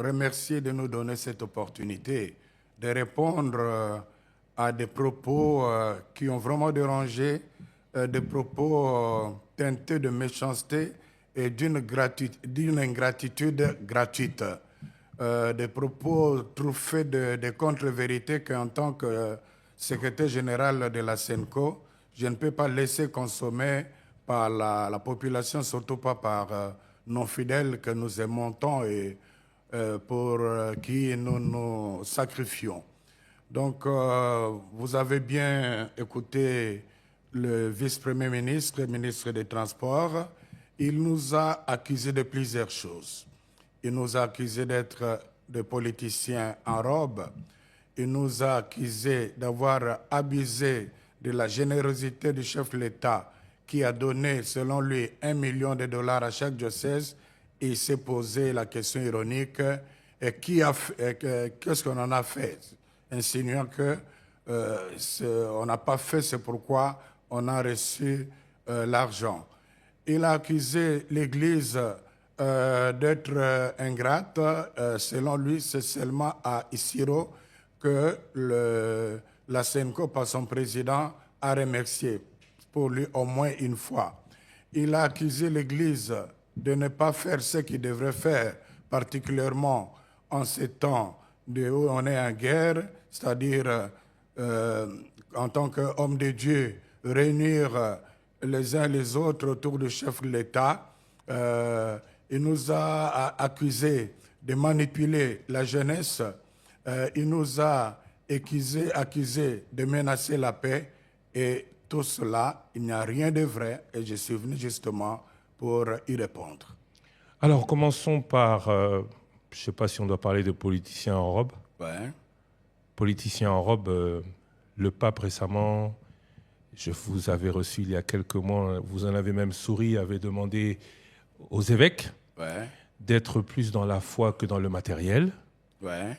remercier de nous donner cette opportunité de répondre à des propos qui ont vraiment dérangé, des propos teintés de méchanceté et d'une ingratitude gratuite. Des propos truffés de contre-vérités qu'en tant que secrétaire général de la SENCO, je ne peux pas laisser consommer par la population, surtout pas par nos fidèles que nous aimons tant et pour qui nous nous sacrifions. Donc, vous avez bien écouté le vice-premier ministre, ministre des Transports. Il nous a accusés de plusieurs choses. Il nous a accusés d'être des politiciens en robe. Il nous a accusés d'avoir abusé de la générosité du chef de l'État qui a donné, selon lui, $1 million à chaque diocèse. Et il s'est posé la question ironique, qu'est-ce qu'on en a fait? Insinuant qu'on n'a pas fait, c'est pourquoi on a reçu l'argent. Il a accusé l'Église d'être ingrate. Selon lui, c'est seulement à Isiro que la SENCO, par son président, a remercié pour lui au moins une fois. Il a accusé l'Église de ne pas faire ce qu'il devrait faire, particulièrement en ces temps où on est en guerre, c'est-à-dire en tant qu'homme de Dieu, réunir les uns les autres autour du chef de l'État. Il nous a accusés de manipuler la jeunesse. Il nous a accusés de menacer la paix. Et tout cela, il n'y a rien de vrai. Et je suis venu justement pour y répondre. Alors, commençons par, je ne sais pas si on doit parler de politiciens en robe. Ouais. Politiciens en robe, le pape récemment, je vous avais reçu il y a quelques mois, vous en avez même souri, avait demandé aux évêques d'être plus dans la foi que dans le matériel. Ouais.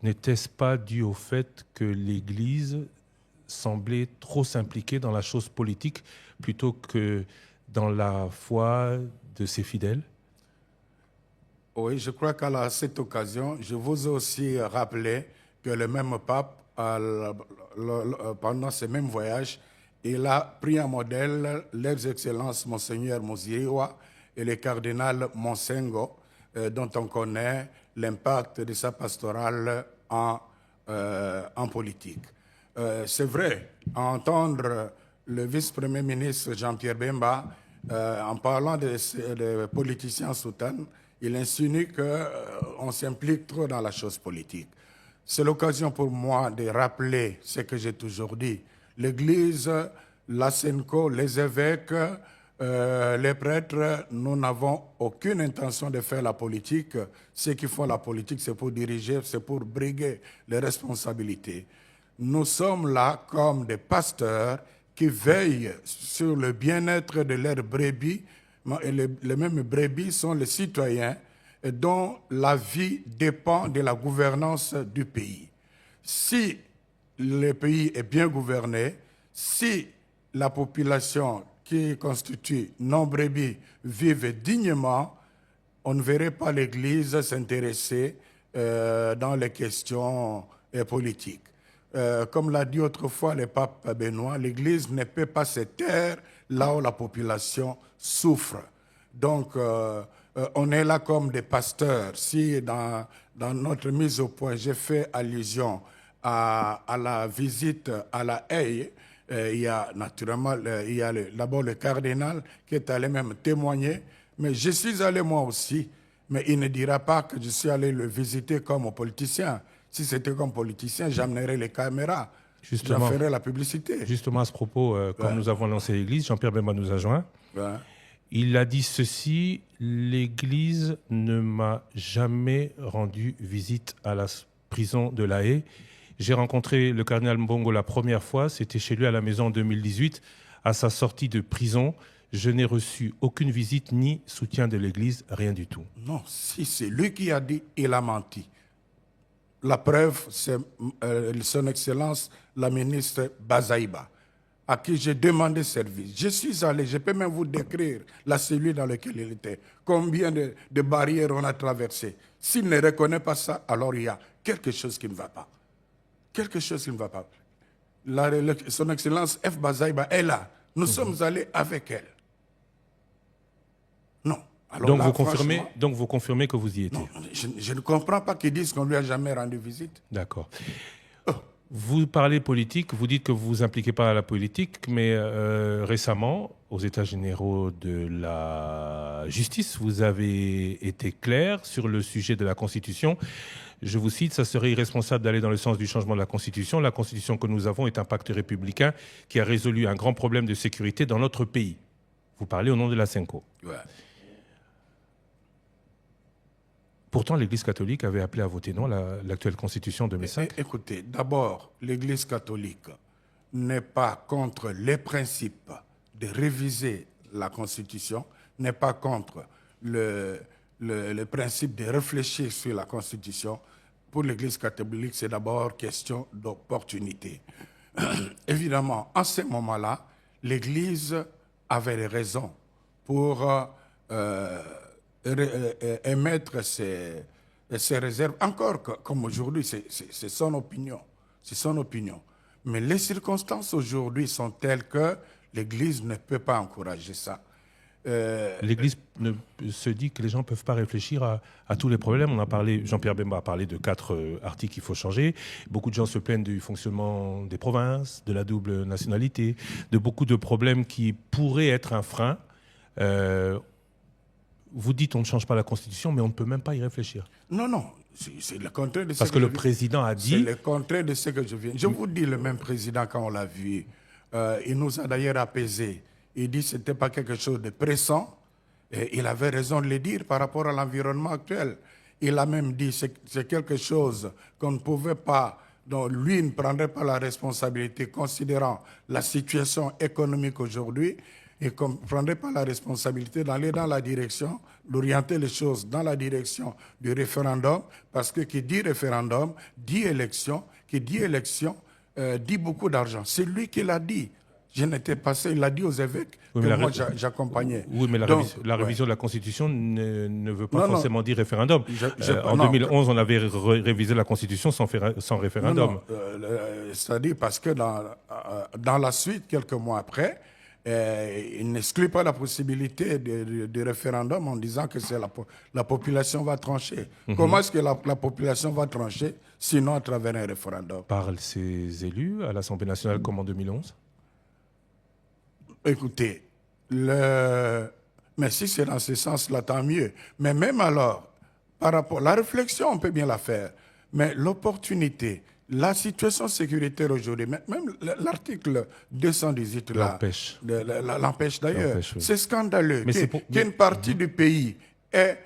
N'était-ce pas dû au fait que l'Église semblait trop s'impliquer dans la chose politique plutôt que dans la foi de ses fidèles? Oui, je crois qu'à cette occasion, je vous ai aussi rappelé que le même pape, pendant ce même voyage, il a pris en modèle leurs excellences Monseigneur Muziriwa et le cardinal Monsengo, dont on connaît l'impact de sa pastorale en politique. C'est vrai, à entendre le vice-premier ministre Jean-Pierre Bemba, en parlant de politiciens soutanes, il insinue qu'on s'implique trop dans la chose politique. C'est l'occasion pour moi de rappeler ce que j'ai toujours dit. L'Église, la SENCO, les évêques, les prêtres, nous n'avons aucune intention de faire la politique. Ceux qui font la politique, c'est pour diriger, c'est pour briguer les responsabilités. Nous sommes là comme des pasteurs qui veillent sur le bien-être de leurs brebis. Et les mêmes brebis sont les citoyens dont la vie dépend de la gouvernance du pays. Si le pays est bien gouverné, si la population qui constitue nos brebis vive dignement, on ne verrait pas l'Église s'intéresser dans les questions politiques. Comme l'a dit autrefois le pape Benoît, l'Église ne peut pas se taire là où la population souffre. Donc, on est là comme des pasteurs. Si dans notre mise au point, j'ai fait allusion à la visite à La Haye, il y a naturellement d'abord le cardinal qui est allé même témoigner, mais je suis allé moi aussi, mais il ne dira pas que je suis allé le visiter comme politicien. Si c'était comme politicien, j'amènerais les caméras, j'en ferais la publicité. Justement, à ce propos, quand nous avons lancé l'Église, Jean-Pierre Bemba nous a joint. Il a dit ceci: l'Église ne m'a jamais rendu visite à la prison de La Haye. J'ai rencontré le cardinal Mbongo la première fois, c'était chez lui à la maison en 2018. À sa sortie de prison, je n'ai reçu aucune visite ni soutien de l'Église, rien du tout. Non, si c'est lui qui a dit, il a menti. La preuve, c'est son Excellence, la ministre Bazaïba. à qui j'ai demandé service. Je suis allé, je peux même vous décrire la cellule dans laquelle il était, combien de barrières on a traversées. S'il ne reconnaît pas ça, alors il y a quelque chose qui ne va pas. Quelque chose qui ne va pas. Son Excellence F. Bazaïba est là. Nous sommes allés avec elle. Non. Alors donc, là, vous confirmez que vous y étiez? Non, je ne comprends pas qu'ils disent qu'on ne lui a jamais rendu visite. D'accord. Vous parlez politique, vous dites que vous vous impliquez pas à la politique, mais récemment, aux États généraux de la justice, vous avez été clair sur le sujet de la Constitution. Je vous cite, ça serait irresponsable d'aller dans le sens du changement de la Constitution. La Constitution que nous avons est un pacte républicain qui a résolu un grand problème de sécurité dans notre pays. Vous parlez au nom de la CENCO. Ouais. Pourtant, l'Église catholique avait appelé à voter non l'actuelle Constitution de 2005. Écoutez, d'abord, l'Église catholique n'est pas contre les principes de réviser la Constitution, n'est pas contre le principe de réfléchir sur la Constitution. Pour l'Église catholique, c'est d'abord question d'opportunité. Évidemment, en ce moment-là, l'Église avait des raisons pour émettre ses réserves. Encore comme aujourd'hui, c'est son opinion. C'est son opinion. Mais les circonstances aujourd'hui sont telles que l'Église ne peut pas encourager ça. L'Église se dit que les gens ne peuvent pas réfléchir à tous les problèmes. On a parlé, Jean-Pierre Bemba a parlé de 4 articles qu'il faut changer. Beaucoup de gens se plaignent du fonctionnement des provinces, de la double nationalité, de beaucoup de problèmes qui pourraient être un frein. Vous dites on ne change pas la Constitution, mais on ne peut même pas y réfléchir. Non, non, c'est le contraire de ce Parce que le président a dit... C'est le contraire de ce que je viens. Je vous dis, le même président, quand on l'a vu, il nous a d'ailleurs apaisés. Il dit que ce n'était pas quelque chose de pressant. Et il avait raison de le dire par rapport à l'environnement actuel. Il a même dit que c'est quelque chose qu'on ne pouvait pas, dont lui ne prendrait pas la responsabilité, considérant la situation économique aujourd'hui, et qu'on ne prendrait pas la responsabilité d'aller dans la direction, d'orienter les choses dans la direction du référendum, parce que qui dit référendum, dit élection, qui dit élection, dit beaucoup d'argent. C'est lui qui l'a dit. Je n'étais pas seul, il l'a dit aux évêques, oui, que moi j'accompagnais. Oui, mais la révision de la Constitution ne veut pas forcément dire référendum. En 2011, on avait révisé la Constitution sans référendum. C'est-à-dire parce que dans la suite, quelques mois après, il n'exclut pas la possibilité de référendum en disant que c'est la population va trancher. Comment est-ce que la population va trancher, sinon à travers un référendum? Par ses élus à l'Assemblée nationale comme en 2011? Écoutez, mais si c'est dans ce sens-là, tant mieux. Mais même alors, par rapport la réflexion, on peut bien la faire. Mais l'opportunité, la situation sécuritaire aujourd'hui, même l'article 218 l'empêche d'ailleurs. Oui. C'est scandaleux qu'une partie du pays est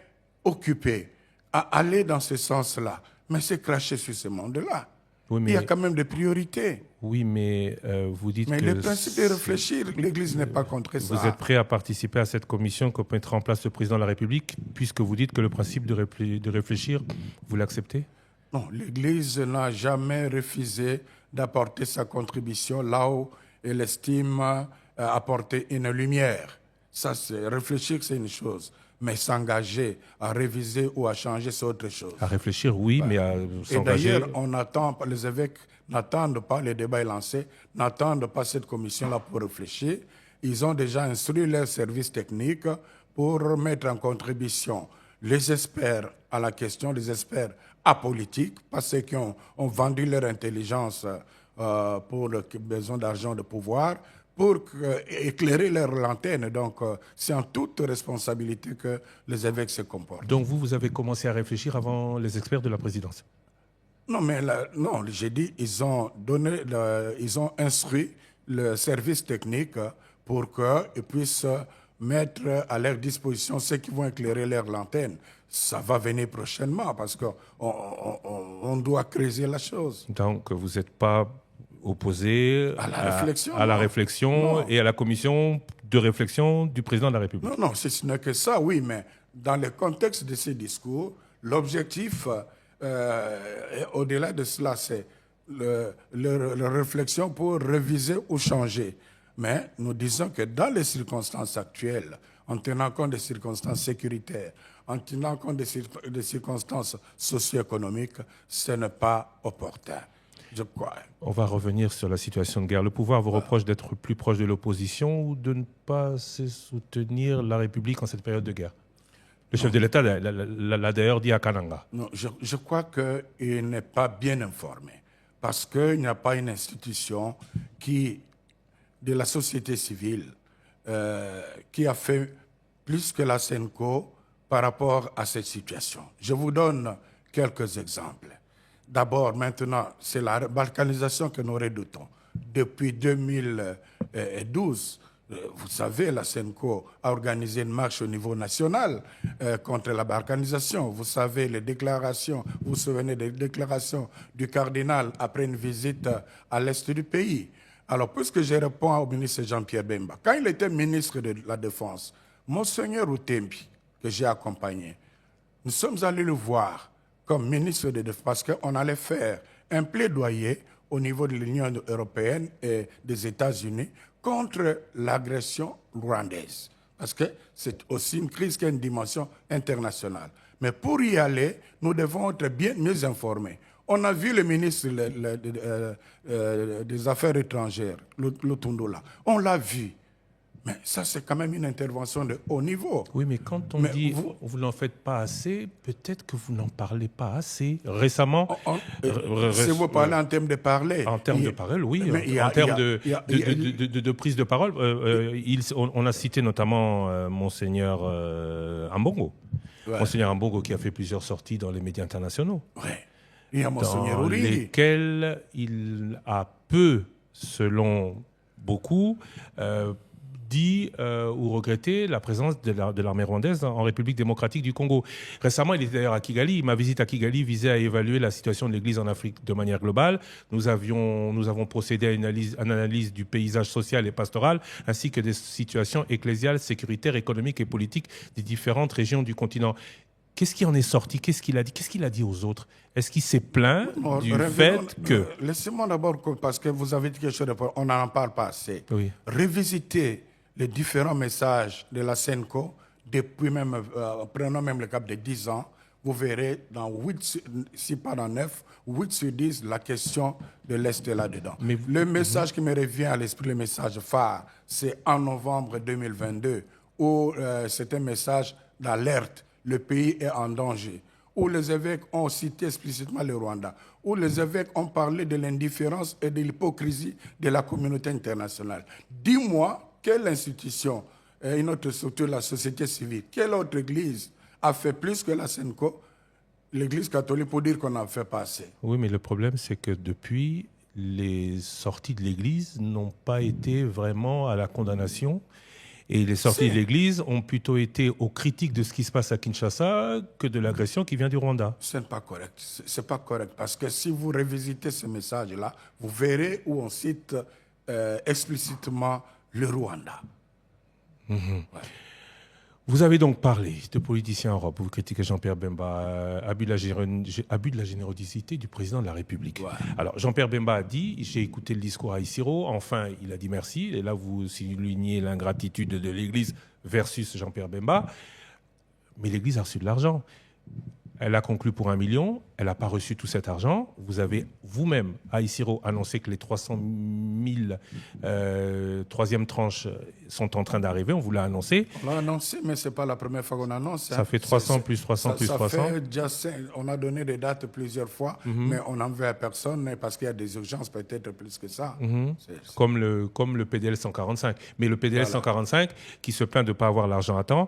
occupée à aller dans ce sens-là. Mais c'est cracher sur ce monde-là. Oui, il y a quand même des priorités. Oui, mais vous dites que... Mais le principe de réfléchir, l'Église n'est pas contre ça. Vous êtes prêt à participer à cette commission que mettra en place le président de la République, puisque vous dites que le principe de réfléchir, vous l'acceptez? Non, l'Église n'a jamais refusé d'apporter sa contribution là où elle estime apporter une lumière. Ça, c'est réfléchir, c'est une chose. Mais s'engager à réviser ou à changer, c'est autre chose. À réfléchir, oui, mais à s'engager... Et d'ailleurs, les évêques n'attendent pas, le débat est lancé, n'attendent pas cette commission-là pour réfléchir. Ils ont déjà instruit leurs services techniques pour mettre en contribution les experts à la question, les experts apolitiques, pas ceux qui ont vendu leur intelligence pour le besoin d'argent, de pouvoir, pour éclairer leur lanterne. Donc, c'est en toute responsabilité que les évêques se comportent. Donc, vous avez commencé à réfléchir avant les experts de la présidence? Non, mais non, j'ai dit, ils ont instruit le service technique pour qu'ils puissent mettre à leur disposition ceux qui vont éclairer leur lanterne. Ça va venir prochainement parce qu'on doit creuser la chose. Donc, vous n'êtes pas opposé à la réflexion et à la commission de réflexion du président de la République? Non, ce n'est que ça, oui, mais dans le contexte de ces discours, l'objectif, au-delà de cela, c'est leur réflexion pour réviser ou changer. Mais nous disons que dans les circonstances actuelles, en tenant compte des circonstances sécuritaires, en tenant compte des circonstances socio-économiques, ce n'est pas opportun. Je crois. On va revenir sur la situation de guerre. Le pouvoir vous reproche d'être plus proche de l'opposition ou de ne pas soutenir la République en cette période de guerre? Le chef de l'État l'a d'ailleurs dit à Kananga. Non, je crois qu'il n'est pas bien informé parce qu'il n'y a pas une institution de la société civile qui a fait plus que la SENCO par rapport à cette situation. Je vous donne quelques exemples. D'abord, maintenant, c'est la balkanisation que nous redoutons. Depuis 2012, vous savez, la SENCO a organisé une marche au niveau national contre la balkanisation. Vous savez, les déclarations, vous vous souvenez des déclarations du cardinal après une visite à l'est du pays. Alors, puisque je réponds au ministre Jean-Pierre Bemba, quand il était ministre de la Défense, Monseigneur Outembi, que j'ai accompagné, nous sommes allés le voir comme ministre de Défense parce qu'on allait faire un plaidoyer au niveau de l'Union européenne et des États-Unis contre l'agression rwandaise. Parce que c'est aussi une crise qui a une dimension internationale. Mais pour y aller, nous devons être bien mieux informés. On a vu le ministre des Affaires étrangères, Lutundula. On l'a vu. Mais ça, c'est quand même une intervention de haut niveau. Oui, mais quand on dit vous n'en faites pas assez, peut-être que vous n'en parlez pas assez. Récemment... si vous parlez en termes de parler... En termes de parole, oui. En termes de prise de parole, on a cité notamment Monseigneur Ambongo. Ouais. Monseigneur Ambongo qui a fait plusieurs sorties dans les médias internationaux. Oui. Il y a Monseigneur Ouri. Dans lesquels il a peu, selon beaucoup... dit ou regretté la présence de l'armée rwandaise en République démocratique du Congo. Récemment, il était d'ailleurs à Kigali. Ma visite à Kigali visait à évaluer la situation de l'Église en Afrique de manière globale. Nous avons procédé à une analyse du paysage social et pastoral, ainsi que des situations ecclésiales, sécuritaires, économiques et politiques des différentes régions du continent. Qu'est-ce qui en est sorti? Qu'est-ce qu'il a dit? Qu'est-ce qu'il a dit aux autres? Est-ce qu'il s'est plaint du fait que... Laissez-moi d'abord, parce que vous avez dit quelque chose, on n'en parle pas assez. Oui. Révisiter les différents messages de la SENCO, depuis même, prenons même le cap de 10 ans, vous verrez dans 8, si pas dans 9, 8 sur 10, la question de l'Est est là-dedans. Le message qui me revient à l'esprit, le message phare, c'est en novembre 2022, où c'est un message d'alerte, le pays est en danger, où les évêques ont cité explicitement le Rwanda, où les évêques ont parlé de l'indifférence et de l'hypocrisie de la communauté internationale. Dis-moi, quelle institution, une autre structure de la société civile, quelle autre église a fait plus que la SENCO, l'église catholique, pour dire qu'on en fait pas assez? Oui, mais le problème, c'est que depuis, les sorties de l'église n'ont pas été vraiment à la condamnation. Et les sorties de l'église ont plutôt été aux critiques de ce qui se passe à Kinshasa que de l'agression qui vient du Rwanda. Ce n'est pas correct. C'est pas correct. Parce que si vous revisitez ce message-là, vous verrez où on cite explicitement le Rwanda. Ouais. Vous avez donc parlé de politiciens en Europe. Vous critiquez Jean-Pierre Bemba, abus de la générosité du président de la République. Ouais. Alors, Jean-Pierre Bemba a dit, j'ai écouté le discours à Isiro, enfin, il a dit merci. Et là, vous soulignez l'ingratitude de l'Église versus Jean-Pierre Bemba. Mais l'Église a reçu de l'argent. Elle a conclu pour 1 million, elle n'a pas reçu tout cet argent. Vous avez vous-même, à Isiro, annoncé que les 300 000 troisième tranche sont en train d'arriver. On vous l'a annoncé. On l'a annoncé, mais ce n'est pas la première fois qu'on annonce. Ça fait 300 plus 300 plus 300. Fait déjà, on a donné des dates plusieurs fois, mais on n'en veut à personne parce qu'il y a des urgences peut-être plus que ça. Comme le PDL 145. Mais le PDL 145, qui se plaint de ne pas avoir l'argent à temps,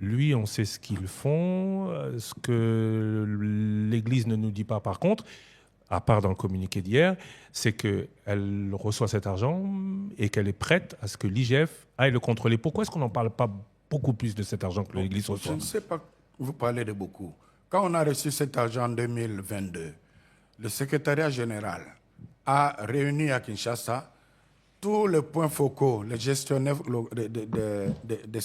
lui, on sait ce qu'ils font. Ce que l'Église ne nous dit pas, par contre, à part dans le communiqué d'hier, c'est qu'elle reçoit cet argent et qu'elle est prête à ce que l'IGF aille le contrôler. Pourquoi est-ce qu'on n'en parle pas beaucoup plus de cet argent que l'Église reçoit? Je ne sais pas, vous parlez de beaucoup. Quand on a reçu cet argent en 2022, le secrétariat général a réuni à Kinshasa tous les points focaux, les gestionnaires de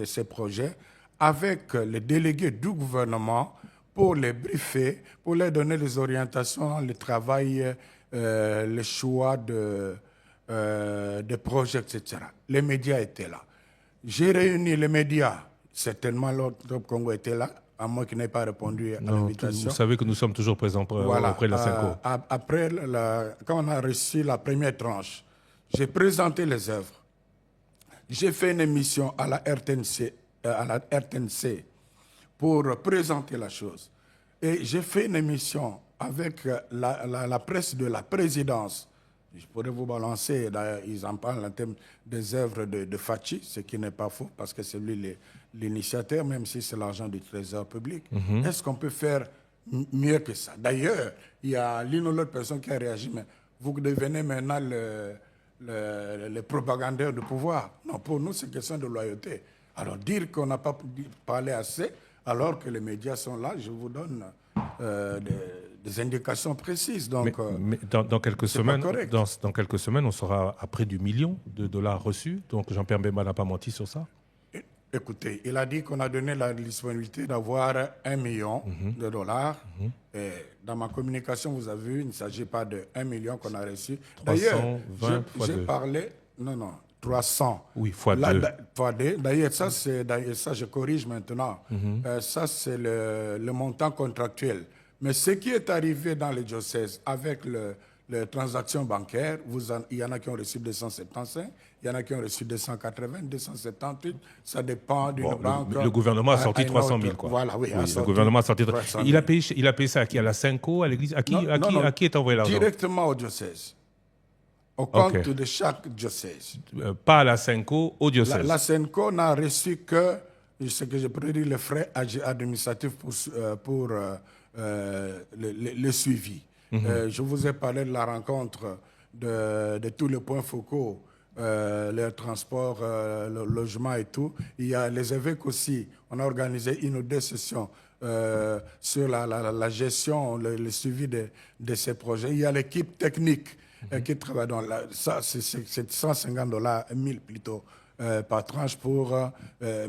ces projets, avec les délégués du gouvernement pour les briefer, pour leur donner les orientations, le travail, le choix de projets, etc. Les médias étaient là. J'ai réuni les médias. Certainement, l'autre Congo était là, à moi qui n'ai pas répondu à l'invitation. Vous savez que nous sommes toujours présents auprès de la Senco. Après, quand on a reçu la première tranche, j'ai présenté les œuvres. J'ai fait une émission à la RTNC pour présenter la chose. Et j'ai fait une émission avec la presse de la présidence. Je pourrais vous balancer, ils en parlent en termes des œuvres de Fachi, ce qui n'est pas faux, parce que c'est lui l'initiateur, même si c'est l'argent du trésor public. Est-ce qu'on peut faire mieux que ça? D'ailleurs, il y a l'une ou l'autre personne qui a réagi, mais vous devenez maintenant le propagandeur du pouvoir. Non, pour nous, c'est une question de loyauté. Alors, dire qu'on n'a pas parlé assez, alors que les médias sont là, je vous donne des indications précises. Donc, mais dans quelques semaines, dans quelques semaines, on sera à près du million de dollars reçus. Donc Jean-Pierre Bemba n'a pas menti sur ça. Écoutez, il a dit qu'on a donné la disponibilité d'avoir 1 million de dollars. Et dans ma communication, vous avez vu, il ne s'agit pas de 1 million qu'on a reçu. D'ailleurs, j'ai parlé... Non, 300. Oui, fois 2. D'ailleurs, ça, je corrige maintenant. Ça, c'est le montant contractuel. Mais ce qui est arrivé dans les diocèses avec les transactions bancaires, il y en a qui ont reçu 275, il y en a qui ont reçu 280, 278. Ça dépend d'une banque. Le gouvernement a sorti 300 000. Quoi. Voilà, oui. Le gouvernement a sorti 300 000. Il a payé ça à qui? À la Senco, à l'église? À qui est envoyé l'argent? Directement au diocèse. Au compte de chaque diocèse. Pas à la Senco, au diocèse. La Senco n'a reçu que ce que je pourrais dire les frais administratifs pour le suivi. Je vous ai parlé de la rencontre de tous les points focaux, le transport, le logement et tout. Il y a les évêques aussi. On a organisé 1 ou 2 sessions sur la gestion, le suivi de ces projets. Il y a l'équipe technique qui travaille dans ça, c'est $150, 1000 plutôt, par tranche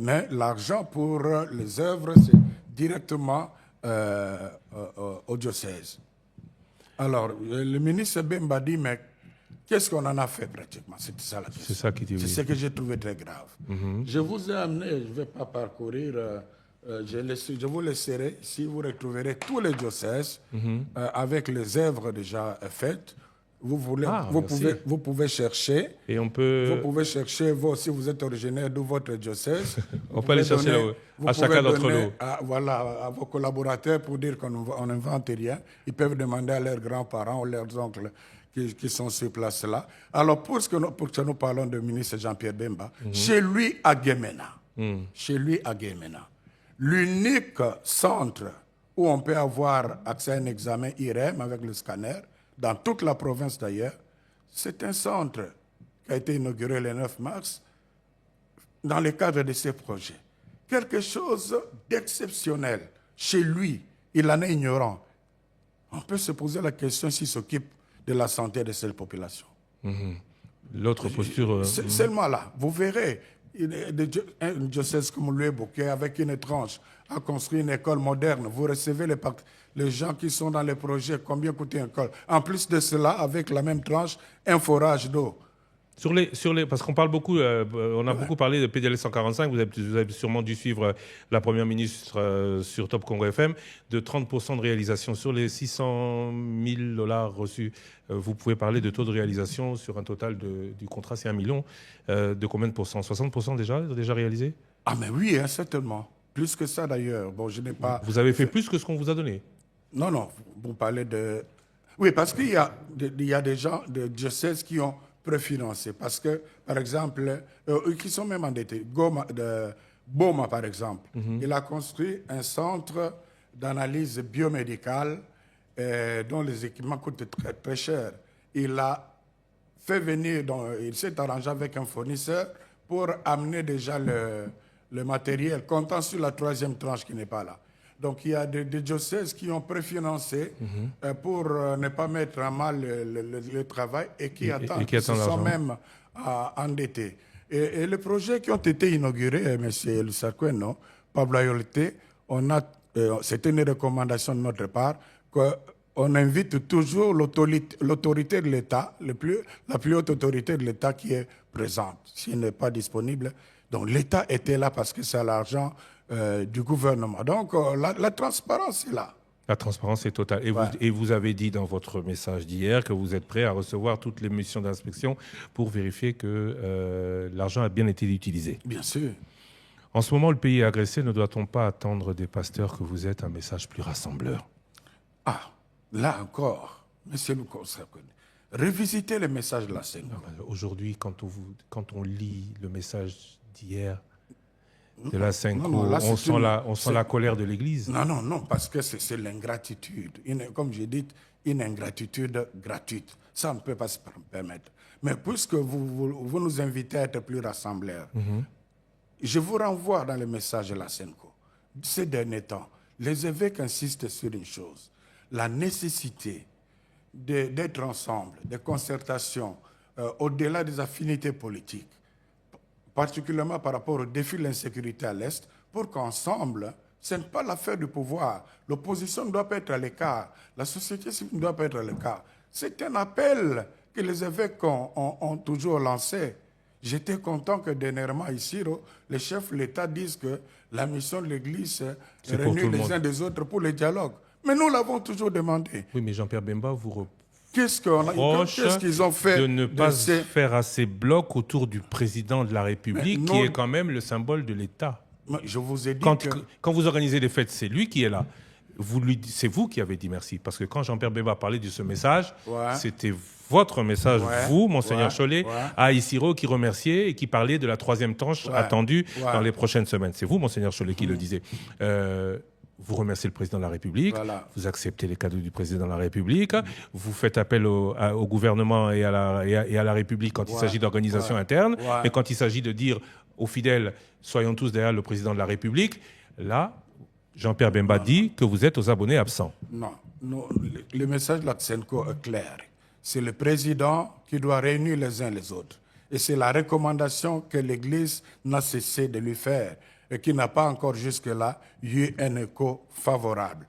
mais l'argent pour les œuvres, c'est directement au diocèse. Alors, le ministre Bemba dit, mais qu'est-ce qu'on en a fait pratiquement? C'est ça la question. C'est ça qui dit oui. C'est ce que j'ai trouvé très grave. Je vous ai amené, je ne vais pas parcourir, je vous laisserai, si vous retrouverez tous les diocèses avec les œuvres déjà faites. Vous pouvez chercher. Et on peut... Vous pouvez chercher, si vous êtes originaire de votre diocèse. On peut aller chercher là-haut, à chacun d'entre nous. À vos collaborateurs pour dire qu'on n'invente rien. Ils peuvent demander à leurs grands-parents ou leurs oncles qui sont sur place là. Alors, pour que nous parlons du ministre Jean-Pierre Bemba, chez lui à Guémena, l'unique centre où on peut avoir accès à un examen IRM avec le scanner, dans toute la province d'ailleurs, c'est un centre qui a été inauguré le 9 mars dans le cadre de ces projets. Quelque chose d'exceptionnel. Chez lui, il en est ignorant. On peut se poser la question s'il s'occupe de la santé de cette population. L'autre posture... Seulement là, vous verrez, un diocèse comme Loué-Bouquet, avec une tranche, a construit une école moderne. Vous recevez les gens qui sont dans les projets, combien coûte une école. En plus de cela, avec la même tranche, un forage d'eau. Parce qu'on parle beaucoup, on a beaucoup parlé de PDL 145, vous avez sûrement dû suivre la Première ministre sur Top Congo FM, de 30% de réalisation sur les $600 000 reçus. Vous pouvez parler de taux de réalisation sur un total du contrat, c'est 1 million. De combien de pourcents? 60% déjà réalisé? Ah mais oui, hein, certainement. Plus que ça d'ailleurs. Bon, je n'ai pas... Vous avez fait plus que ce qu'on vous a donné? Non, vous parlez de... Oui, parce qu'il y a des gens de diocèses qui ont préfinancé. Parce que, par exemple, qui sont même endettés. Boma, par exemple, il a construit un centre d'analyse biomédicale dont les équipements coûtent très, très cher. Il a fait venir, il s'est arrangé avec un fournisseur pour amener déjà le matériel, comptant sur la 3e tranche qui n'est pas là. Donc il y a des diocèses qui ont préfinancé pour ne pas mettre à mal le travail et qui attendent, qui se sont même endettés. Et les projets qui ont été inaugurés, M. Lusakwen, Pablo Ayolté, on a c'était une recommandation de notre part, qu'on invite toujours l'autorité de l'État, la plus haute autorité de l'État qui est présente. S'il n'est pas disponible, donc l'État était là parce que c'est l'argent du gouvernement. Donc la transparence est là. La transparence est totale. Et vous avez dit dans votre message d'hier que vous êtes prêt à recevoir toutes les missions d'inspection pour vérifier que l'argent a bien été utilisé. Bien sûr. En ce moment, le pays est agressé. Ne doit-on pas attendre des pasteurs que vous êtes un message plus rassembleur? Ah, là encore, monsieur le conseiller, revisitez le message de la Senko. Aujourd'hui, quand on lit le message d'hier de la Senko, on sent la colère de l'Église. Non, parce que c'est l'ingratitude. Comme j'ai dit, une ingratitude gratuite. Ça, on ne peut pas se permettre. Mais puisque vous nous invitez à être plus rassembleurs, je vous renvoie dans le message de la Senko. Ces derniers temps, les évêques insistent sur une chose, la nécessité d'être ensemble, de concertation, au-delà des affinités politiques, particulièrement par rapport au défi de l'insécurité à l'Est, pour qu'ensemble, ce n'est pas l'affaire du pouvoir. L'opposition ne doit pas être à l'écart. La société civile ne doit pas être à l'écart. C'est un appel que les évêques ont toujours lancé. J'étais content que dernièrement ici, les chefs de l'État disent que la mission de l'Église réunit les uns des autres pour le dialogue. Mais nous l'avons toujours demandé. Oui, mais Jean-Pierre Bemba vous qu'est-ce qu'ils ont fait de ne pas faire assez bloc autour du président de la République, qui est quand même le symbole de l'État. Je vous ai dit quand vous organisez les fêtes, c'est lui qui est là. C'est vous qui avez dit merci. Parce que quand Jean-Pierre Bemba parlait de ce message, c'était votre message, vous, Monseigneur Chollet, à Isiro, qui remerciait et qui parlait de la 3e tranche attendue dans les prochaines semaines. C'est vous, Monseigneur Chollet, qui le disait. Vous remerciez le président de la République, vous acceptez les cadeaux du président de la République, vous faites appel au gouvernement et à la République quand il s'agit d'organisation interne, et quand il s'agit de dire aux fidèles, soyons tous derrière le président de la République, là, Jean-Pierre Bemba dit que vous êtes aux abonnés absents. Non, le message de la Senko est clair. C'est le président qui doit réunir les uns les autres. Et c'est la recommandation que l'Église n'a cessé de lui faire et qui n'a pas encore jusque-là eu un écho favorable.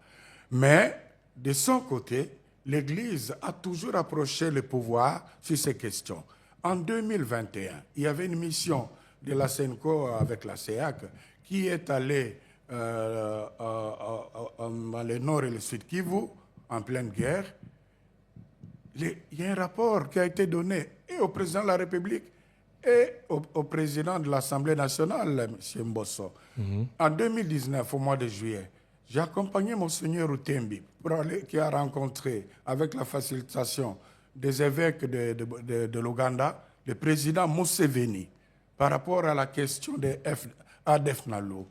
Mais, de son côté, l'Église a toujours approché le pouvoir sur ces questions. En 2021, il y avait une mission de la Senko avec la CEAC qui est allée dans le nord et le sud Kivu, en pleine guerre. Il y a un rapport qui a été donné et au président de la République et au président de l'Assemblée nationale, M. Mbosso. En 2019, au mois de juillet, j'ai accompagné Monseigneur Utembi qui a rencontré, avec la facilitation des évêques de l'Ouganda, le président Museveni par rapport à la question des ADF Nalo.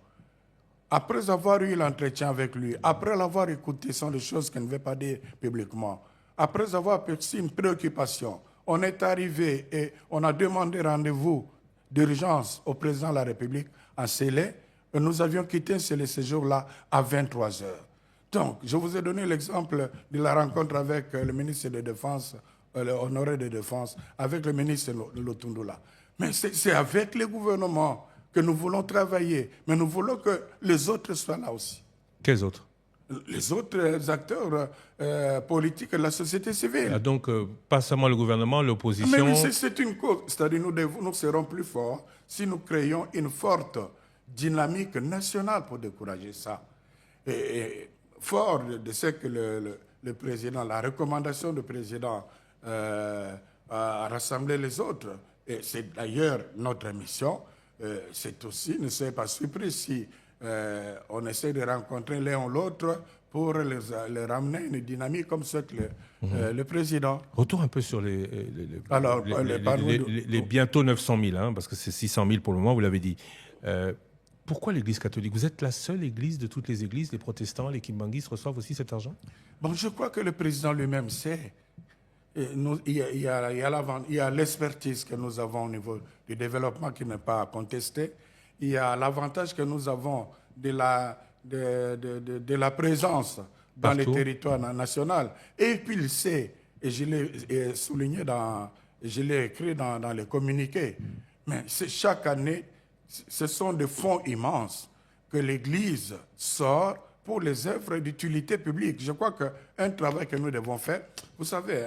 Après avoir eu l'entretien avec lui, après l'avoir écouté, ce sont des choses qu'il ne veut pas dire publiquement, après avoir perçu une préoccupation, on est arrivé et on a demandé rendez-vous d'urgence au président de la République en Célé, et nous avions quitté ce séjour-là à 23 heures. Donc, je vous ai donné l'exemple de la rencontre avec le ministre de Défense, l'honoré de Défense, avec le ministre de Lotundula. Mais c'est avec le gouvernement que nous voulons travailler, mais nous voulons que les autres soient là aussi. Quels autres? Les autres acteurs politiques de la société civile. Donc, pas seulement le gouvernement, l'opposition. Mais c'est une cause. C'est-à-dire nous serons plus forts si nous créons une forte dynamique nationale pour décourager ça. Et fort de ce que le président, la recommandation du président a rassemblé les autres, et c'est d'ailleurs notre mission, c'est aussi, ne soyez pas surpris si on essaie de rencontrer l'un ou l'autre pour les ramener à une dynamique comme ce que le président. Retour un peu sur les bientôt 900 000, hein, parce que c'est 600 000 pour le moment, vous l'avez dit. Pourquoi l'Église catholique? Vous êtes la seule Église de toutes les Églises, les protestants, les kimbanguistes reçoivent aussi cet argent? Bon, je crois que le président lui-même sait. Il y a l'expertise que nous avons au niveau du développement qui n'est pas contesté. Il y a l'avantage que nous avons de la présence dans les territoires nationaux. Et puis il sait, et je l'ai souligné, je l'ai écrit dans les communiqués, mais chaque année, ce sont des fonds immenses que l'Église sort pour les œuvres d'utilité publique. Je crois qu'un travail que nous devons faire, vous savez,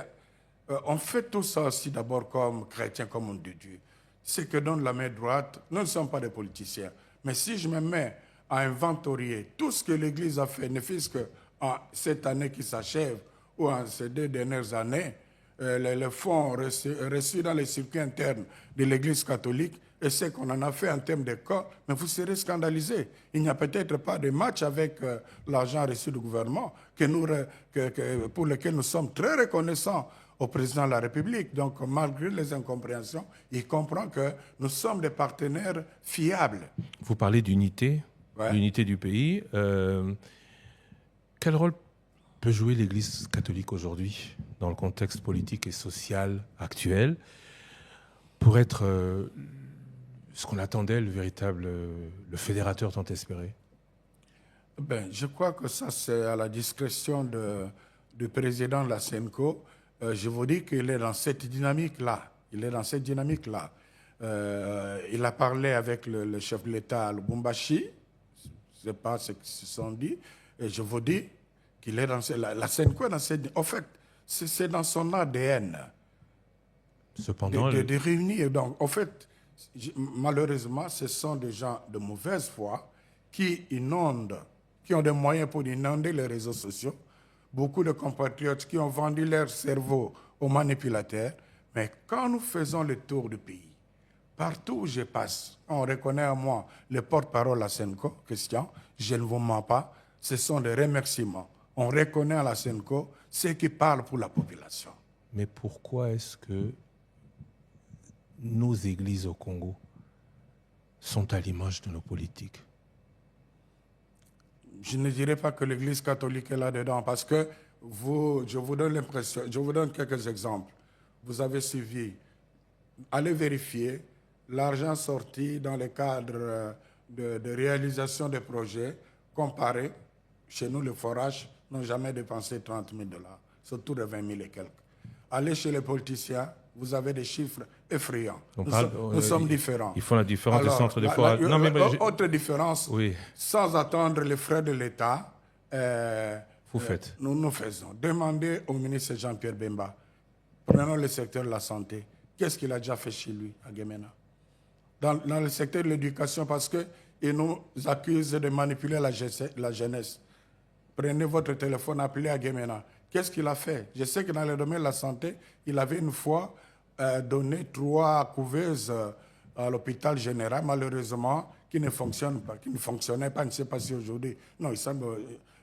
on fait tout ça aussi d'abord comme chrétien, comme homme de Dieu. Ce que donne la main droite, nous ne sommes pas des politiciens. Mais si je me mets à inventorier tout ce que l'Église a fait, ne fût-ce qu'en cette année qui s'achève ou en ces 2 dernières années, les fonds reçus dans les circuits internes de l'Église catholique et ce qu'on en a fait en termes de cas, mais vous serez scandalisés. Il n'y a peut-être pas de match avec l'argent reçu du gouvernement pour lequel nous sommes très reconnaissants au président de la République. Donc, malgré les incompréhensions, il comprend que nous sommes des partenaires fiables. Vous parlez d'unité, l'unité du pays. Quel rôle peut jouer l'Église catholique aujourd'hui dans le contexte politique et social actuel pour être ce qu'on attendait, le fédérateur tant espéré? Je crois que ça, c'est à la discrétion du président de la SENCO. Je vous dis qu'il est dans cette dynamique-là. Il a parlé avec le chef de l'État, Lubumbashi. Je ne sais pas ce qu'ils se sont dit. Et je vous dis qu'il est dans la SENCO. En fait, c'est dans son ADN. Cependant, de réunir. Donc, en fait, malheureusement, ce sont des gens de mauvaise foi qui ont des moyens pour inonder les réseaux sociaux. Beaucoup de compatriotes qui ont vendu leur cerveau aux manipulateurs. Mais quand nous faisons le tour du pays, partout où je passe, on reconnaît à moi le porte-parole à SENCO, Christian, je ne vous mens pas, ce sont des remerciements. On reconnaît à la SENCO ceux qui parlent pour la population. Mais pourquoi est-ce que nos églises au Congo sont à l'image de nos politiques? Je ne dirais pas que l'Église catholique est là-dedans parce que je vous donne quelques exemples. Vous avez suivi, allez vérifier l'argent sorti dans le cadre de réalisation des projets comparé. Chez nous, les forages n'ont jamais dépensé 30 000 $, c'est autour de 20 000 et quelques. Allez chez les politiciens, vous avez des chiffres effrayants. Nous sommes différents. Ils font la différence des centres de forage. Autre différence, oui. Sans attendre les frais de l'État, nous faisons. Demandez au ministre Jean-Pierre Bemba, prenons le secteur de la santé. Qu'est-ce qu'il a déjà fait chez lui, à Guémena? Dans le secteur de l'éducation, parce qu'il nous accuse de manipuler la jeunesse. Prenez votre téléphone, appelez à Guémena. Qu'est-ce qu'il a fait? Je sais que dans le domaine de la santé, il avait une fois donné 3 couveuses à l'hôpital général, malheureusement, qui ne fonctionnaient pas. Je ne sais pas si aujourd'hui... Non, il semble...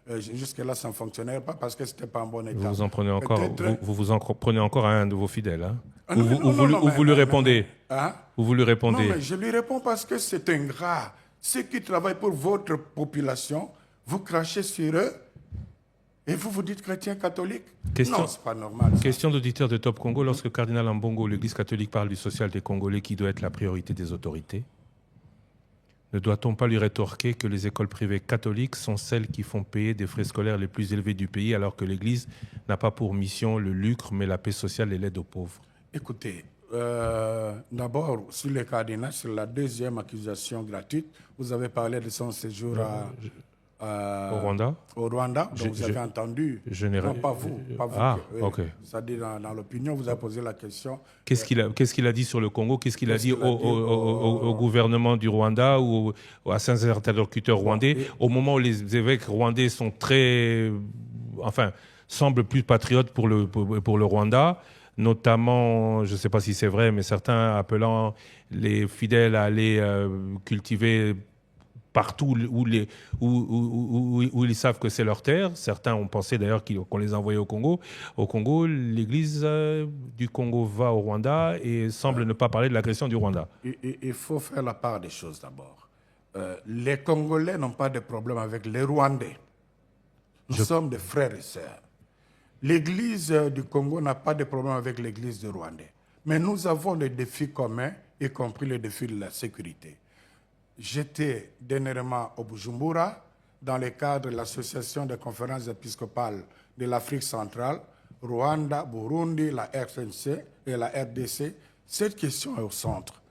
jusque-là, ça ne fonctionnait pas parce que ce n'était pas en bon état. Vous en prenez encore, vous en prenez encore à un de vos fidèles, hein? Vous lui répondez. Vous lui répondez. Non, mais je lui réponds parce que c'est ingrat. Ceux qui travaillent pour votre population, vous crachez sur eux et vous dites chrétien catholique. Non, c'est pas normal. Ça. Question d'auditeur de Top Congo. Lorsque Cardinal Ambongo, l'Église catholique, parle du social des Congolais qui doit être la priorité des autorités, ne doit-on pas lui rétorquer que les écoles privées catholiques sont celles qui font payer des frais scolaires les plus élevés du pays, alors que l'Église n'a pas pour mission le lucre, mais la paix sociale et l'aide aux pauvres? Écoutez, d'abord, sur le cardinal, sur la deuxième accusation gratuite, vous avez parlé de son séjour au Rwanda. Au Rwanda, donc vous avez entendu. Non, pas vous. Ok. C'est-à-dire dans l'opinion, vous avez posé la question. Qu'est-ce qu'il a dit sur le Congo? Qu'est-ce qu'il a dit au gouvernement du Rwanda ou à certains interlocuteurs rwandais au moment où les évêques rwandais sont semblent plus patriotes pour le Rwanda, notamment, je ne sais pas si c'est vrai, mais certains appelant les fidèles à aller cultiver partout où ils savent que c'est leur terre. Certains ont pensé d'ailleurs qu'on les envoyait au Congo. Au Congo, l'Église du Congo va au Rwanda et semble ne pas parler de l'agression du Rwanda. Il faut faire la part des choses d'abord. Les Congolais n'ont pas de problème avec les Rwandais. Nous sommes des frères et sœurs. L'Église du Congo n'a pas de problème avec l'Église du Rwandais. Mais nous avons des défis communs, y compris le défi de la sécurité. J'étais dernièrement au Bujumbura, dans le cadre de l'Association des conférences épiscopales de l'Afrique centrale, Rwanda, Burundi, la RNC et la RDC. Cette question est au centre.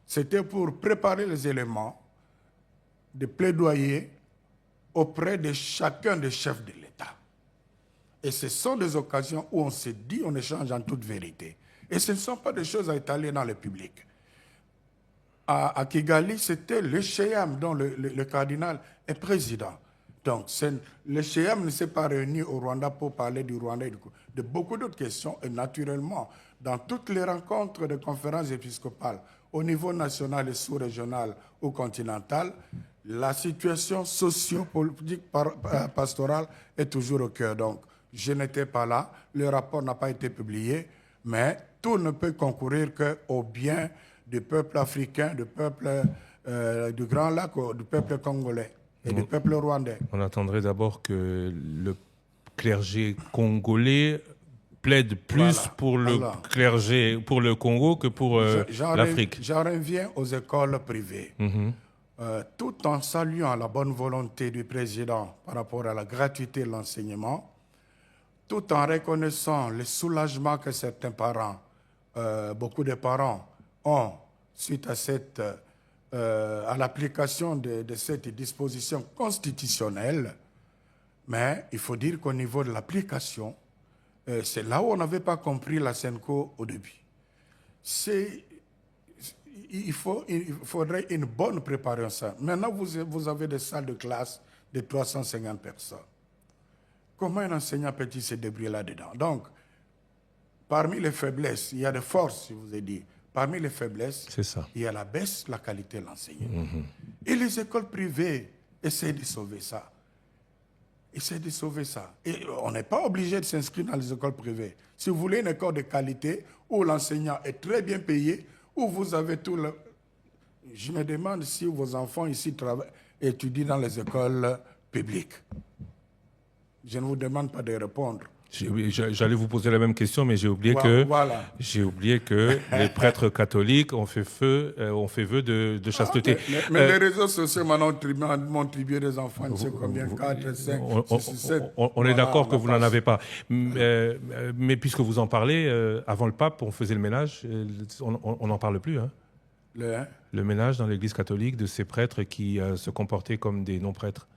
C'était pour préparer les éléments de plaidoyer auprès de chacun des chefs de l'État. Et ce sont des occasions où on se dit, on échange en toute vérité. Et ce ne sont pas des choses à étaler dans le public. À Kigali, c'était le Sheyam dont le cardinal est président. Donc, le Sheyam ne s'est pas réuni au Rwanda pour parler du Rwanda et de beaucoup d'autres questions. Et naturellement, dans toutes les rencontres de conférences épiscopales, au niveau national et sous-régional ou continental, la situation socio-politique pastorale est toujours au cœur. Donc, je n'étais pas là, le rapport n'a pas été publié, mais tout ne peut concourir qu'au bien du peuple africain, du peuple du Grand Lac, du peuple congolais et du peuple rwandais. On attendrait d'abord que le clergé congolais plaide plus pour le clergé, pour le Congo que pour l'Afrique. J'en reviens aux écoles privées. Tout en saluant la bonne volonté du président par rapport à la gratuité de l'enseignement, tout en reconnaissant le soulagement que certains parents, beaucoup de parents, ont suite à l'application de cette disposition constitutionnelle. Mais il faut dire qu'au niveau de l'application, c'est là où on n'avait pas compris la SENCO au début. Il faudrait une bonne préparation. Maintenant, vous avez des salles de classe de 350 personnes. Comment un enseignant peut-il se débrouiller là-dedans? Donc, parmi les faiblesses, il y a des forces, je vous ai dit. Parmi les faiblesses, il y a la baisse de la qualité de l'enseignement. Et les écoles privées essaient de sauver ça. Et on n'est pas obligé de s'inscrire dans les écoles privées. Si vous voulez une école de qualité où l'enseignant est très bien payé, où vous avez tout le... Je me demande si vos enfants ici étudient dans les écoles publiques. Je ne vous demande pas de répondre. J'allais vous poser la même question, mais j'ai oublié que les prêtres catholiques ont fait vœu de chasteté. Mais les réseaux sociaux m'ont tribué des enfants, je sais combien, 4, 5, 6, 7. On est d'accord que vous n'en avez pas. Mais puisque vous en parlez, avant le pape, on faisait le ménage, on n'en parle plus. Hein. Le ménage dans l'église catholique de ces prêtres qui se comportaient comme des non-prêtres,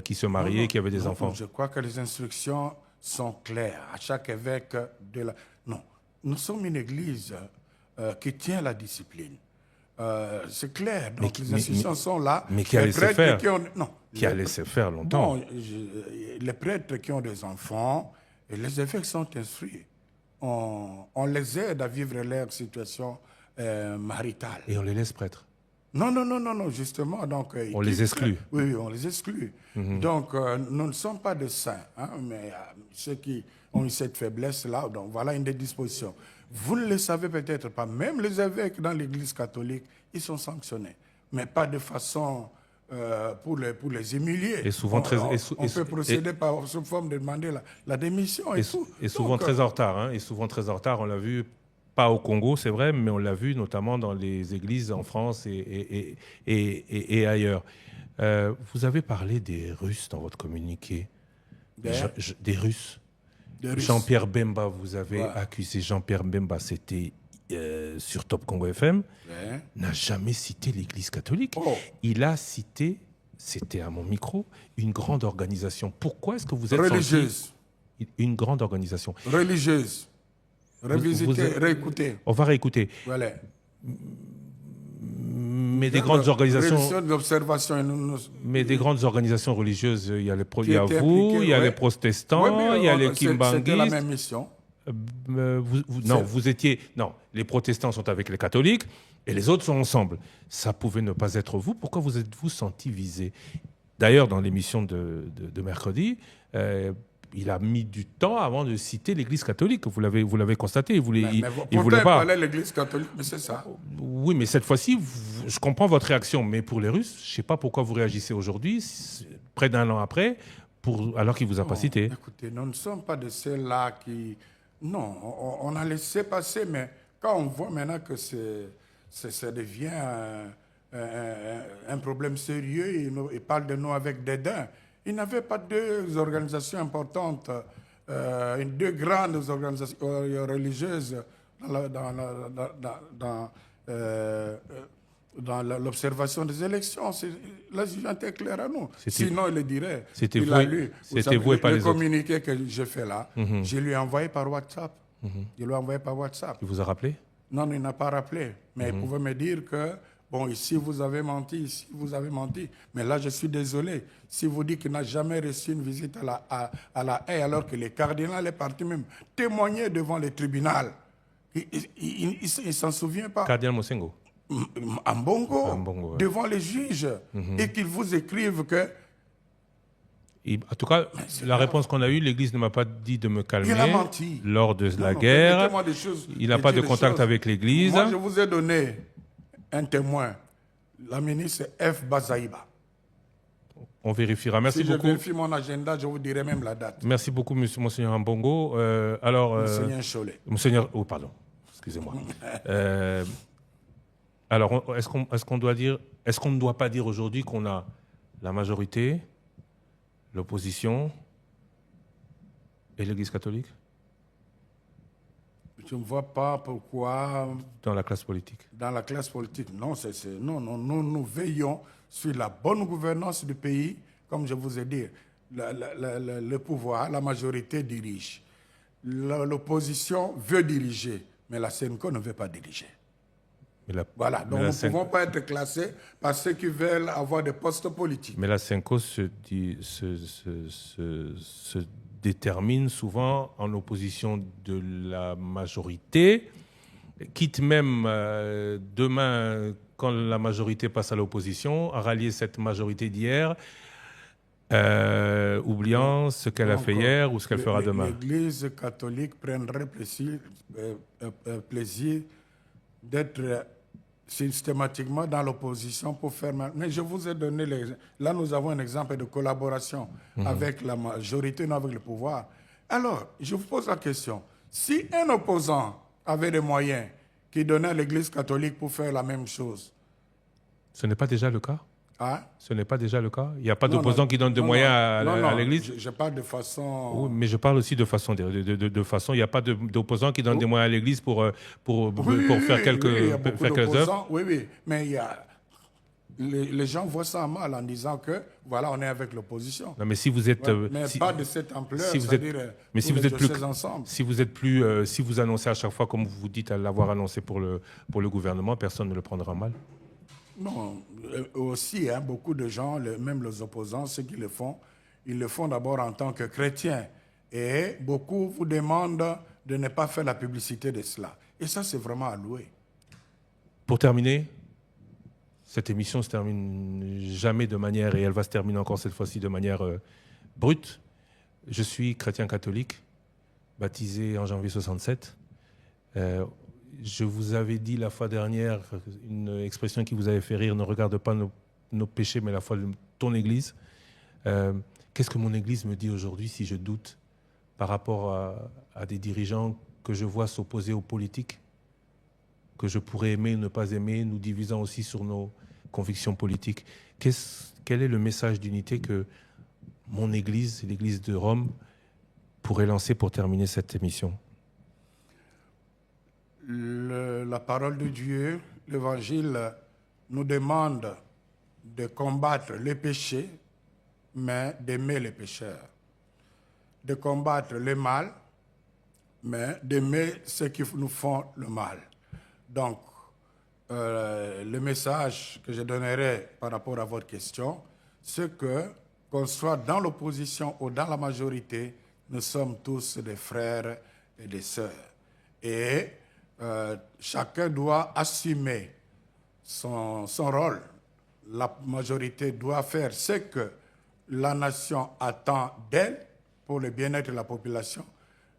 qui se mariaient, qui avaient des enfants. Je crois que les instructions sont claires à chaque évêque de la... Non, nous sommes une église qui tient la discipline. C'est clair, donc les instructions sont là. Mais qui a laissé faire qui a laissé faire longtemps. Bon, les prêtres qui ont des enfants, et les évêques sont instruits. On les aide à vivre leur situation maritale. Et on les laisse prêtres? Non, justement. Donc, on les exclut. Oui, on les exclut. Donc, nous ne sommes pas des saints, hein, mais ceux qui ont eu cette faiblesse-là, donc voilà une des dispositions. Vous ne le savez peut-être pas, même les évêques dans l'Église catholique, ils sont sanctionnés, mais pas de façon pour les humilier. Et souvent on peut procéder sous forme de demander la démission et tout. Et souvent très en retard. Hein, et souvent très en retard, on l'a vu. Pas au Congo, c'est vrai, mais on l'a vu notamment dans les églises en France et ailleurs. Vous avez parlé des Russes dans votre communiqué. Des Russes. Jean-Pierre Bemba, vous avez accusé Jean-Pierre Bemba, c'était sur Top Congo FM, n'a jamais cité l'Église catholique. Il a cité, c'était à mon micro, une grande organisation. Pourquoi est-ce que vous êtes religieuse? Une grande organisation. Religieuse. Réécouter. On va réécouter. Voilà. Mais des grandes organisations. Mais des grandes organisations religieuses, il y a vous, il y a les protestants, il y a les kimbanguistes. C'était la même mission. Non, les protestants sont avec les catholiques et les autres sont ensemble. Ça pouvait ne pas être vous. Pourquoi vous êtes-vous senti visé? D'ailleurs, dans l'émission de mercredi, il a mis du temps avant de citer l'Église catholique. Vous l'avez constaté. Il voulait pas. L'Église catholique, mais c'est ça. Oui, mais cette fois-ci, je comprends votre réaction. Mais pour les Russes, je ne sais pas pourquoi vous réagissez aujourd'hui, près d'un an après, alors qu'il ne vous a pas cité. Écoutez, nous ne sommes pas de ceux-là qui... Non, on a laissé passer, mais quand on voit maintenant que ça devient un problème sérieux, il parle de nous avec dédain. Il n'avait pas deux organisations importantes, deux grandes organisations Dans l'observation des élections, l'adjudant est clair à nous. Sinon, il le dirait. C'était vous et pas les autres. Le communiqué que j'ai fait là, je lui ai envoyé par WhatsApp. Je lui ai envoyé par WhatsApp. Il vous a rappelé? Non, il n'a pas rappelé. Mais il pouvait me dire que, bon, ici vous avez menti, ici vous avez menti. Mais là, je suis désolé. Si vous dites qu'il n'a jamais reçu une visite à la Haye, alors que le cardinal est parti même témoigner devant le tribunal, il ne s'en souvient pas. Cardinal Monsengo. Ambongo, devant les juges, et qu'ils vous écrivent que... En tout cas, la réponse qu'on a eue, l'Église ne m'a pas dit de me calmer. Il a menti. Lors de la guerre. Il n'a pas de contact avec l'Église. Moi, je vous ai donné un témoin, la ministre F. Bazaïba. On vérifiera. Merci beaucoup. Si je vérifie mon agenda, je vous dirai même la date. Merci beaucoup, Monseigneur Ambongo. Monseigneur Cholet. Monseigneur... Oh, pardon. Excusez-moi. Alors, est-ce qu'on doit dire... Est-ce qu'on ne doit pas dire aujourd'hui qu'on a la majorité, l'opposition et l'Église catholique? Je ne vois pas pourquoi... Dans la classe politique. Dans la classe politique, non. Non, nous veillons sur la bonne gouvernance du pays. Comme je vous ai dit, le pouvoir, la majorité dirige. L'opposition veut diriger, mais la CNCO ne veut pas diriger. Voilà, donc nous ne pouvons pas être classés par ceux qui veulent avoir des postes politiques. Mais la CNCO se détermine souvent en opposition de la majorité, quitte même demain, quand la majorité passe à l'opposition, à rallier cette majorité d'hier, oubliant ce qu'elle a fait hier ou ce qu'elle fera demain. L'Église catholique prendrait plaisir d'être systématiquement dans l'opposition pour faire mal. Mais je vous ai donné là nous avons un exemple de collaboration avec la majorité, non avec le pouvoir. Alors, je vous pose la question. Si un opposant avait des moyens qui donnaient à l'Église catholique pour faire la même chose... Ce n'est pas déjà le cas? Hein? Ce n'est pas déjà le cas? Il n'y a pas d'opposants qui donnent des moyens à l'Église? Je parle de façon... Oui, mais je parle aussi de façon. Il n'y a pas d'opposants qui donnent des moyens à l'Église pour faire quelques œuvres? Oui, mais les gens voient ça mal en disant que, voilà, on est avec l'opposition. Non, mais si vous êtes... mais pas de cette ampleur, si vous annoncez à chaque fois, comme vous dites à l'avoir annoncé pour le gouvernement, personne ne le prendra mal? Non, aussi, beaucoup de gens, même les opposants, ceux qui le font, ils le font d'abord en tant que chrétiens. Et beaucoup vous demandent de ne pas faire la publicité de cela. Et ça, c'est vraiment à louer. Pour terminer, cette émission ne se termine jamais de manière, et elle va se terminer encore cette fois-ci de manière brute. Je suis chrétien catholique, baptisé en janvier 67. Je vous avais dit la fois dernière une expression qui vous avait fait rire: ne regarde pas nos péchés, mais la foi de ton Église. Qu'est-ce que mon Église me dit aujourd'hui si je doute par rapport à des dirigeants que je vois s'opposer aux politiques, que je pourrais aimer ou ne pas aimer, nous divisant aussi sur nos convictions politiques? Quel est le message d'unité que mon Église, l'Église de Rome, pourrait lancer pour terminer cette émission? La parole de Dieu, l'Évangile, nous demande de combattre les péchés, mais d'aimer les pécheurs. De combattre le mal, mais d'aimer ceux qui nous font le mal. Donc, le message que je donnerai par rapport à votre question, c'est que, qu'on soit dans l'opposition ou dans la majorité, nous sommes tous des frères et des sœurs. Et chacun doit assumer son rôle. La majorité doit faire ce que la nation attend d'elle pour le bien-être de la population.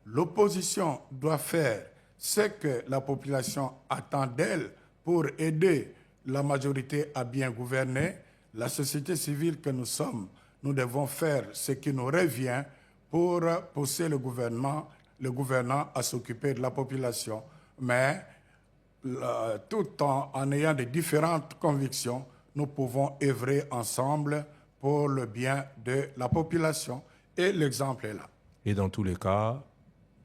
L'opposition doit faire ce que la population attend d'elle pour aider la majorité à bien gouverner. La société civile que nous sommes, nous devons faire ce qui nous revient pour pousser le gouvernant à s'occuper de la population. Mais tout en ayant de différentes convictions, nous pouvons œuvrer ensemble pour le bien de la population. Et l'exemple est là. Et dans tous les cas,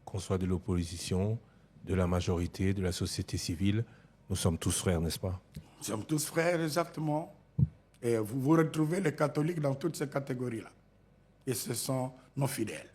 qu'on soit de l'opposition, de la majorité, de la société civile, nous sommes tous frères, n'est-ce pas? sommes tous frères, exactement. Et vous retrouvez les catholiques dans toutes ces catégories-là. Et ce sont nos fidèles.